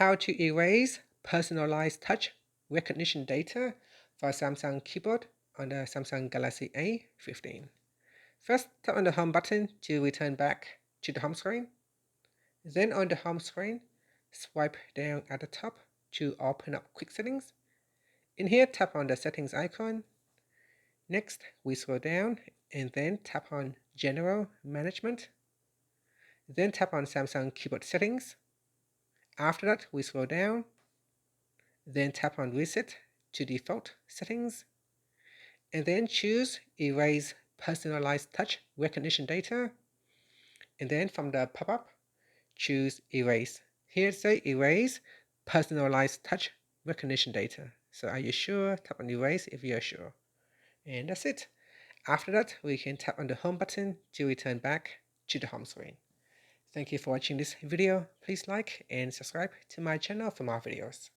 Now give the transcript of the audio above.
how to erase personalized touch recognition data for Samsung keyboard on the Samsung Galaxy A15. First, tap on the home button to return back to the home screen. Then on the home screen, swipe down at the top to open up quick settings. In here, tap on the settings icon. Next, we scroll down and then tap on General Management. Then tap on Samsung keyboard settings. After that, we scroll down, then tap on Reset to default settings, and then choose Erase Personalized Touch Recognition Data. And then from the pop-up, choose Erase. Here say Erase Personalized Touch Recognition Data. So are you sure? Tap on Erase if you're sure. And that's it. After that, we can tap on the home button to return back to the home screen. Thank you for watching this video. Please like and subscribe to my channel for more videos.